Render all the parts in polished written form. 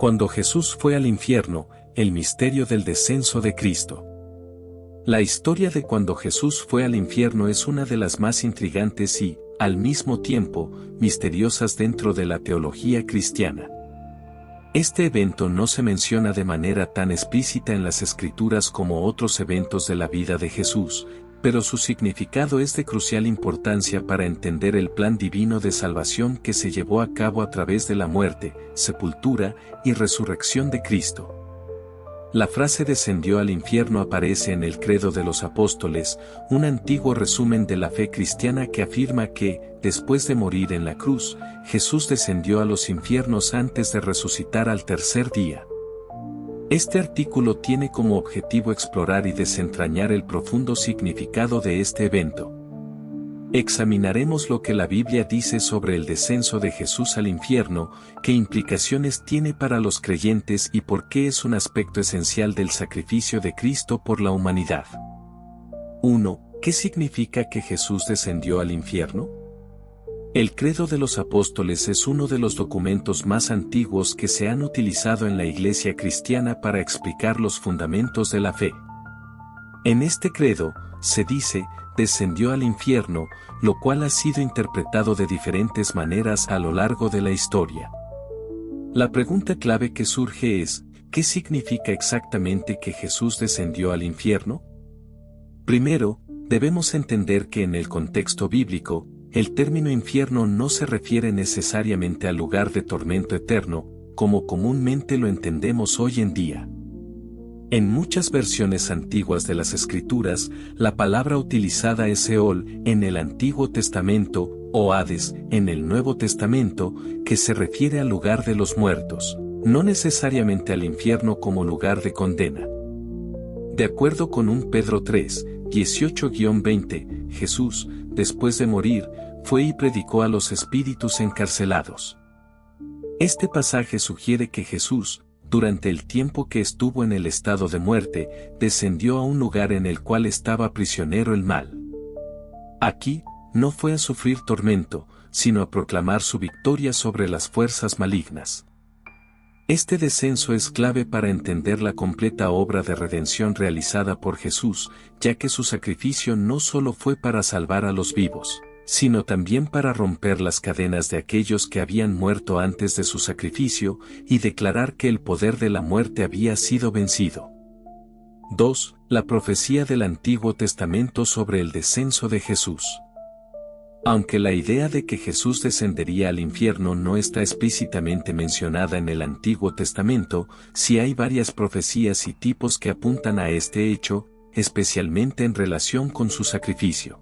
Cuando Jesús fue al infierno, el misterio del descenso de Cristo. La historia de cuando Jesús fue al infierno es una de las más intrigantes y, al mismo tiempo, misteriosas dentro de la teología cristiana. Este evento no se menciona de manera tan explícita en las Escrituras como otros eventos de la vida de Jesús, pero su significado es de crucial importancia para entender el plan divino de salvación que se llevó a cabo a través de la muerte, sepultura y resurrección de Cristo. La frase descendió al infierno aparece en el Credo de los Apóstoles, un antiguo resumen de la fe cristiana que afirma que, después de morir en la cruz, Jesús descendió a los infiernos antes de resucitar al tercer día. Este artículo tiene como objetivo explorar y desentrañar el profundo significado de este evento. Examinaremos lo que la Biblia dice sobre el descenso de Jesús al infierno, qué implicaciones tiene para los creyentes y por qué es un aspecto esencial del sacrificio de Cristo por la humanidad. 1. ¿Qué significa que Jesús descendió al infierno? El Credo de los Apóstoles es uno de los documentos más antiguos que se han utilizado en la Iglesia cristiana para explicar los fundamentos de la fe. En este credo, se dice, descendió al infierno, lo cual ha sido interpretado de diferentes maneras a lo largo de la historia. La pregunta clave que surge es, ¿qué significa exactamente que Jesús descendió al infierno? Primero, debemos entender que en el contexto bíblico, el término infierno no se refiere necesariamente al lugar de tormento eterno, como comúnmente lo entendemos hoy en día. En muchas versiones antiguas de las Escrituras, la palabra utilizada es Seol en el Antiguo Testamento, o Hades en el Nuevo Testamento, que se refiere al lugar de los muertos, no necesariamente al infierno como lugar de condena. De acuerdo con 1 Pedro 3, 18-20, Jesús, después de morir, fue y predicó a los espíritus encarcelados. Este pasaje sugiere que Jesús, durante el tiempo que estuvo en el estado de muerte, descendió a un lugar en el cual estaba prisionero el mal. Aquí, no fue a sufrir tormento, sino a proclamar su victoria sobre las fuerzas malignas. Este descenso es clave para entender la completa obra de redención realizada por Jesús, ya que su sacrificio no solo fue para salvar a los vivos, sino también para romper las cadenas de aquellos que habían muerto antes de su sacrificio, y declarar que el poder de la muerte había sido vencido. 2. La profecía del Antiguo Testamento sobre el descenso de Jesús. Aunque la idea de que Jesús descendería al infierno no está explícitamente mencionada en el Antiguo Testamento, sí hay varias profecías y tipos que apuntan a este hecho, especialmente en relación con su sacrificio.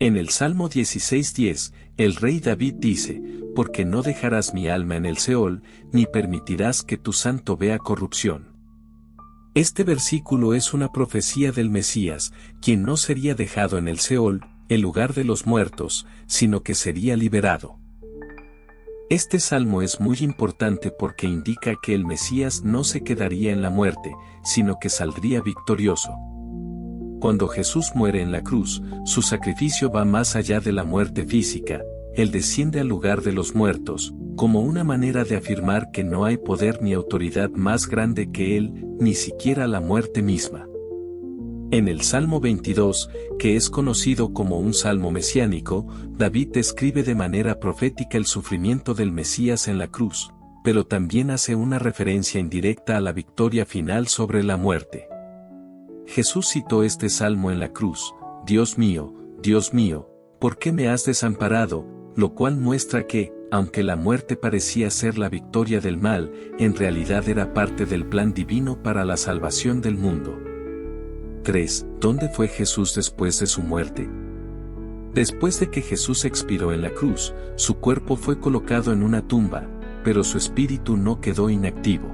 En el Salmo 16:10, el rey David dice, «Porque no dejarás mi alma en el Seol, ni permitirás que tu santo vea corrupción». Este versículo es una profecía del Mesías, quien no sería dejado en el Seol, el lugar de los muertos, sino que sería liberado. Este salmo es muy importante porque indica que el Mesías no se quedaría en la muerte, sino que saldría victorioso. Cuando Jesús muere en la cruz, su sacrificio va más allá de la muerte física, Él desciende al lugar de los muertos, como una manera de afirmar que no hay poder ni autoridad más grande que Él, ni siquiera la muerte misma. En el Salmo 22, que es conocido como un salmo mesiánico, David describe de manera profética el sufrimiento del Mesías en la cruz, pero también hace una referencia indirecta a la victoria final sobre la muerte. Jesús citó este salmo en la cruz, Dios mío, ¿por qué me has desamparado?, lo cual muestra que, aunque la muerte parecía ser la victoria del mal, en realidad era parte del plan divino para la salvación del mundo. 3. ¿Dónde fue Jesús después de su muerte? Después de que Jesús expiró en la cruz, su cuerpo fue colocado en una tumba, pero su espíritu no quedó inactivo.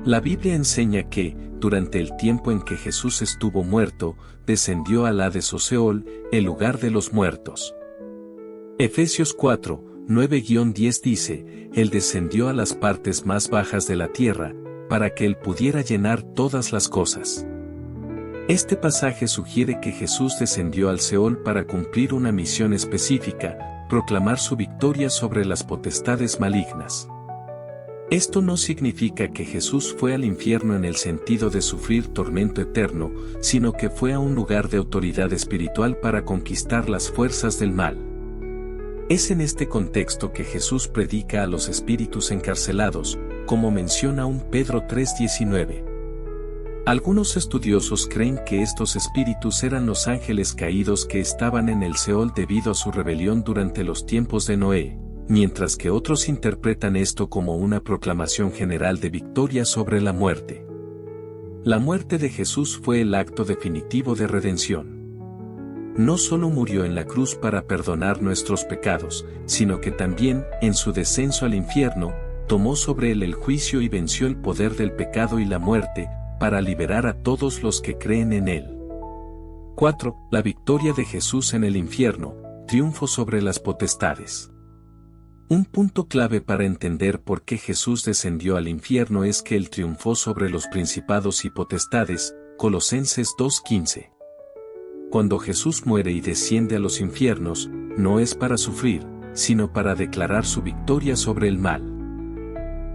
La Biblia enseña que, durante el tiempo en que Jesús estuvo muerto, descendió al Hades o Seol, el lugar de los muertos. Efesios 4, 9-10 dice, Él descendió a las partes más bajas de la tierra, para que Él pudiera llenar todas las cosas. Este pasaje sugiere que Jesús descendió al Seol para cumplir una misión específica, proclamar su victoria sobre las potestades malignas. Esto no significa que Jesús fue al infierno en el sentido de sufrir tormento eterno, sino que fue a un lugar de autoridad espiritual para conquistar las fuerzas del mal. Es en este contexto que Jesús predica a los espíritus encarcelados, como menciona un Pedro 3:19. Algunos estudiosos creen que estos espíritus eran los ángeles caídos que estaban en el Seol debido a su rebelión durante los tiempos de Noé, mientras que otros interpretan esto como una proclamación general de victoria sobre la muerte. La muerte de Jesús fue el acto definitivo de redención. No solo murió en la cruz para perdonar nuestros pecados, sino que también, en su descenso al infierno, tomó sobre él el juicio y venció el poder del pecado y la muerte, para liberar a todos los que creen en él. 4. La victoria de Jesús en el infierno, triunfo sobre las potestades. Un punto clave para entender por qué Jesús descendió al infierno es que él triunfó sobre los principados y potestades, Colosenses 2:15. Cuando Jesús muere y desciende a los infiernos, no es para sufrir, sino para declarar su victoria sobre el mal.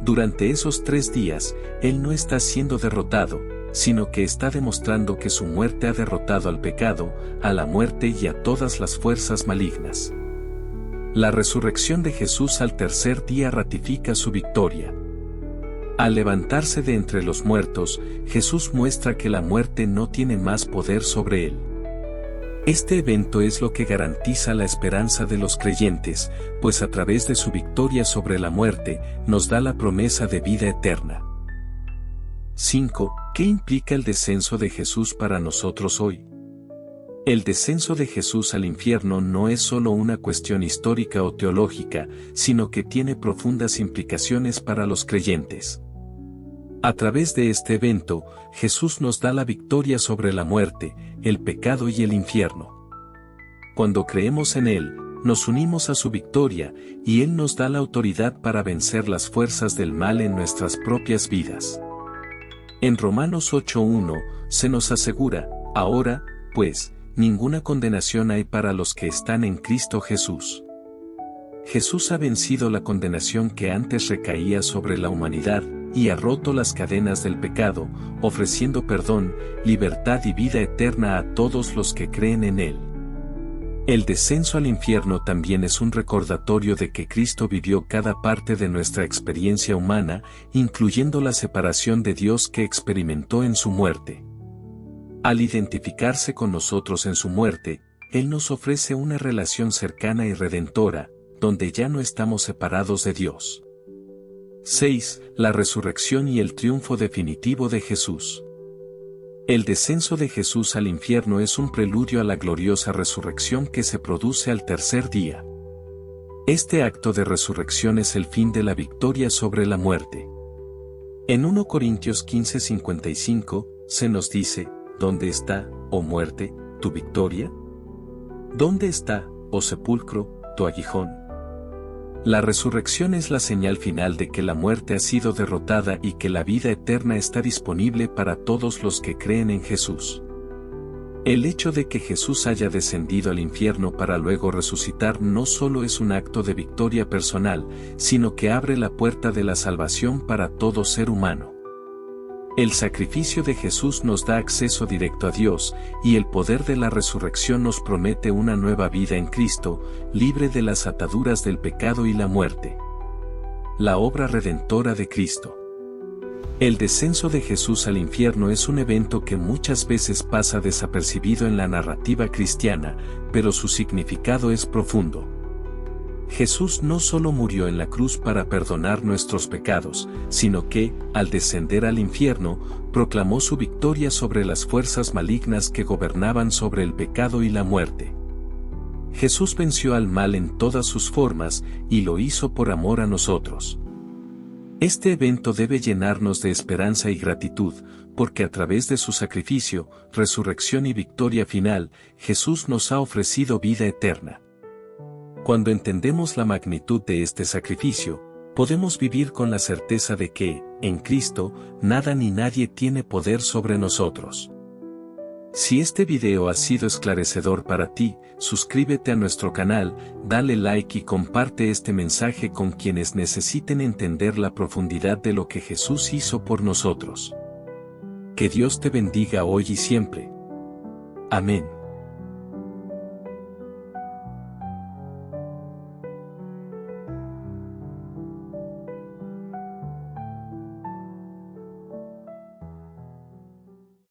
Durante esos 3 días, Él no está siendo derrotado, sino que está demostrando que su muerte ha derrotado al pecado, a la muerte y a todas las fuerzas malignas. La resurrección de Jesús al tercer día ratifica su victoria. Al levantarse de entre los muertos, Jesús muestra que la muerte no tiene más poder sobre Él. Este evento es lo que garantiza la esperanza de los creyentes, pues a través de su victoria sobre la muerte, nos da la promesa de vida eterna. 5. ¿Qué implica el descenso de Jesús para nosotros hoy? El descenso de Jesús al infierno no es solo una cuestión histórica o teológica, sino que tiene profundas implicaciones para los creyentes. A través de este evento, Jesús nos da la victoria sobre la muerte, el pecado y el infierno. Cuando creemos en Él, nos unimos a su victoria, y Él nos da la autoridad para vencer las fuerzas del mal en nuestras propias vidas. En Romanos 8:1, se nos asegura, ahora, pues, ninguna condenación hay para los que están en Cristo Jesús. Jesús ha vencido la condenación que antes recaía sobre la humanidad, y ha roto las cadenas del pecado, ofreciendo perdón, libertad y vida eterna a todos los que creen en Él. El descenso al infierno también es un recordatorio de que Cristo vivió cada parte de nuestra experiencia humana, incluyendo la separación de Dios que experimentó en su muerte. Al identificarse con nosotros en su muerte, Él nos ofrece una relación cercana y redentora, donde ya no estamos separados de Dios. 6. La resurrección y el triunfo definitivo de Jesús. El descenso de Jesús al infierno es un preludio a la gloriosa resurrección que se produce al tercer día. Este acto de resurrección es el fin de la victoria sobre la muerte. En 1 Corintios 15:55, se nos dice, ¿dónde está, oh muerte, tu victoria? ¿Dónde está, oh sepulcro, tu aguijón? La resurrección es la señal final de que la muerte ha sido derrotada y que la vida eterna está disponible para todos los que creen en Jesús. El hecho de que Jesús haya descendido al infierno para luego resucitar no solo es un acto de victoria personal, sino que abre la puerta de la salvación para todo ser humano. El sacrificio de Jesús nos da acceso directo a Dios, y el poder de la resurrección nos promete una nueva vida en Cristo, libre de las ataduras del pecado y la muerte. La obra redentora de Cristo. El descenso de Jesús al infierno es un evento que muchas veces pasa desapercibido en la narrativa cristiana, pero su significado es profundo. Jesús no solo murió en la cruz para perdonar nuestros pecados, sino que, al descender al infierno, proclamó su victoria sobre las fuerzas malignas que gobernaban sobre el pecado y la muerte. Jesús venció al mal en todas sus formas, y lo hizo por amor a nosotros. Este evento debe llenarnos de esperanza y gratitud, porque a través de su sacrificio, resurrección y victoria final, Jesús nos ha ofrecido vida eterna. Cuando entendemos la magnitud de este sacrificio, podemos vivir con la certeza de que, en Cristo, nada ni nadie tiene poder sobre nosotros. Si este video ha sido esclarecedor para ti, suscríbete a nuestro canal, dale like y comparte este mensaje con quienes necesiten entender la profundidad de lo que Jesús hizo por nosotros. Que Dios te bendiga hoy y siempre. Amén.